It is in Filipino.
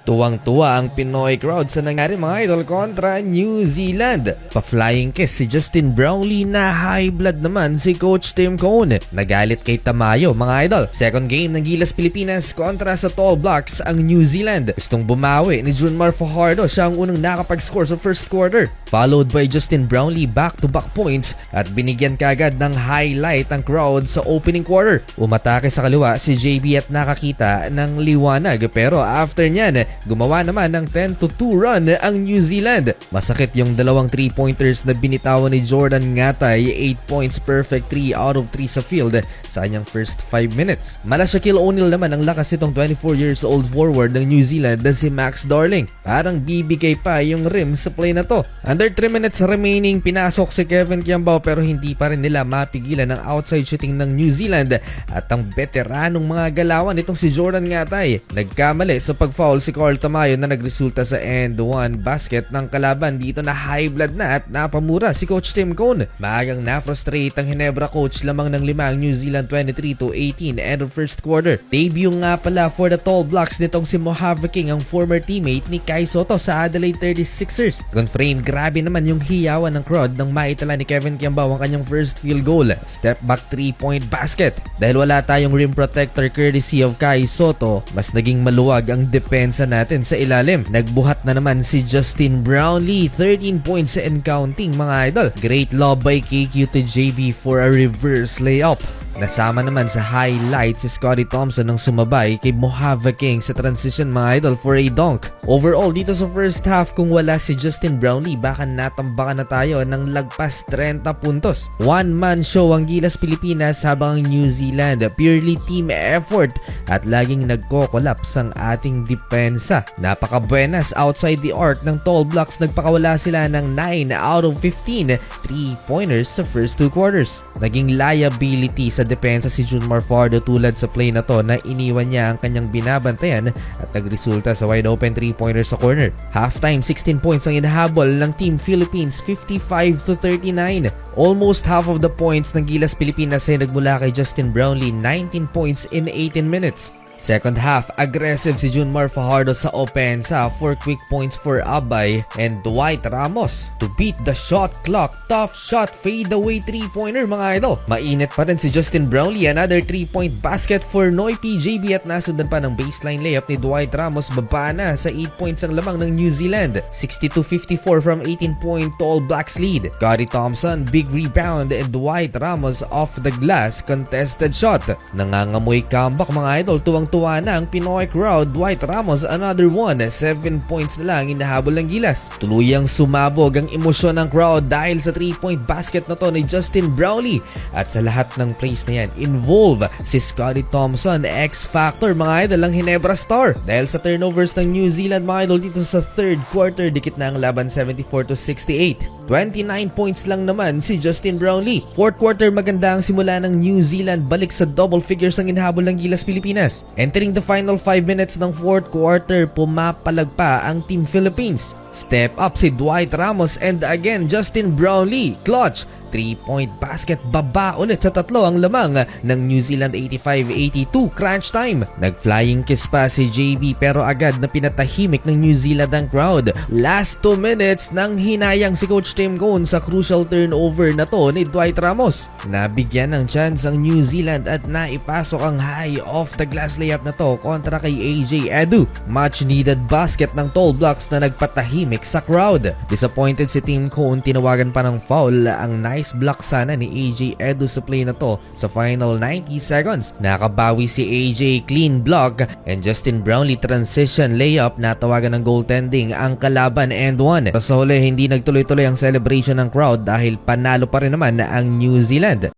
Tuwang-tuwa ang Pinoy crowd sa nangyari mga idol kontra New Zealand. Pa-flying kiss si Justin Brownlee na high blood naman si Coach Tim Cone. Nagalit kay Tamayo mga idol. Second game ng Gilas Pilipinas kontra sa Tall Blacks ang New Zealand. Gustong bumawi ni Junmar Fajardo, siya ang unang nakapag-score sa first quarter. Followed by Justin Brownlee back-to-back points at binigyan kagad ng highlight ang crowd sa opening quarter. Umatake sa kaliwa si JB at nakakita ng liwanag, pero after nyan, gumawa naman ng 10-2 run ang New Zealand. Masakit yung dalawang 3-pointers na binitawan ni Jordan Ngatay, 8 points, perfect 3 out of 3 sa field sa kanyang first 5 minutes. Mala Shaquille O'Neal naman ang lakas itong 24 years old forward ng New Zealand na si Max Darling. Parang bibigay pa yung rim sa play na to. Under 3 minutes remaining, pinasok si Kevin Kiambao pero hindi pa rin nila mapigilan ang outside shooting ng New Zealand at ang veteranong mga galawan itong si Jordan Ngatay. Nagkamali sa pag-foul si Carl Tamayo na nagresulta sa end one basket ng kalaban. Dito na high blood na at napamura si Coach Tim Cone. Maagang na-frustrate ang Ginebra coach, lamang ng 5 ang New Zealand 23-18 end of first quarter. Debut nga pala for the Tall Blacks nitong si Mojave King, ang former teammate ni Kai Sotto sa Adelaide 36ers. Confirmed, grabe naman yung hiyawan ng crowd nang maitala ni Kevin Kiambao ang kanyang first field goal. Step back 3-point basket. Dahil wala tayong rim protector courtesy of Kai Sotto, mas naging maluwag ang depensa natin sa ilalim. Nagbuhat na naman si Justin Brownlee, 13 points and counting mga idol. Great lob by KQ to JB for a reverse layup. Nasama naman sa highlight si Scottie Thompson nang sumabay kay Mojave King sa transition mga idol for a dunk. Overall dito sa first half, kung wala si Justin Brownlee, baka natambakan na tayo ng lagpas 30 puntos. One-man show ang Gilas Pilipinas habang ang New Zealand purely team effort at laging nagko-collapse ang ating depensa. Napaka-buenas outside the arc ng Tall Blacks, nagpakawala sila ng 9 out of 15 3-pointers sa first 2 quarters. Naging liability sa depensa si Junmar Fajardo tulad sa play na to na iniwan niya ang kanyang binabantayan at nagresulta sa wide open 3-pointer sa corner. Halftime, 16 points ang inahabol ng Team Philippines, 55-39. Almost half of the points ng Gilas Pilipinas ay nagmula kay Justin Brownlee, 19 points in 18 minutes. Second half, aggressive si Junmar Fajardo sa opensa, 4 quick points for Abay and Dwight Ramos to beat the shot clock. Tough shot, fade away 3-pointer mga idol. Mainit pa rin si Justin Brownlee, another 3-point basket for Noy PJB at nasundan pa ng baseline layup ni Dwight Ramos. Baba na sa 8 points ang lamang ng New Zealand, 62-54 from 18-point Tall Blacks lead. Scottie Thompson, big rebound, and Dwight Ramos off the glass, contested shot. Nangangamoy comeback mga idol, tuwang-tuwa na ang Pinoy crowd. Dwight Ramos, another one, 7 points na lang inahabol ng Gilas. Tuluyang sumabog ang emosyon ng crowd dahil sa 3-point basket na to ni Justin Brownlee at sa lahat ng plays na yan involve si Scottie Thompson, X-Factor mga idol, ang Ginebra star. Dahil sa turnovers ng New Zealand mga idol dito sa third quarter, dikit na ang laban, 74-68. 29 points lang naman si Justin Brownlee. Fourth quarter, maganda ang simula ng New Zealand, balik sa double figures ang inahabol ng Gilas Pilipinas. Entering the final 5 minutes ng fourth quarter, pumapalag pa ang Team Philippines. Step up si Dwight Ramos and again Justin Brownlee, clutch 3-point basket, baba ulit sa tatlo ang lamang ng New Zealand, 85-82, crunch time. Nag-flying kiss pa si JB pero agad na pinatahimik ng New Zealand ang crowd. Last 2 minutes nang hinayang si Coach Tim Cone sa crucial turnover na to ni Dwight Ramos. Nabigyan ng chance ang New Zealand at naipasok ang high off the glass layup na to kontra kay AJ Edu. Much needed basket ng Tall Blacks na nagpatahimik sa crowd. Disappointed si Tim Cone, tinawagan pa ng foul. Ang nice block sana ni AJ Edu sa play na to sa final 90 seconds. Nakabawi si AJ, clean block, and Justin Brownlee transition layup, natawagan ng goaltending ang kalaban, and one. Sa huli, hindi nagtuloy-tuloy ang celebration ng crowd dahil panalo pa rin naman ang New Zealand.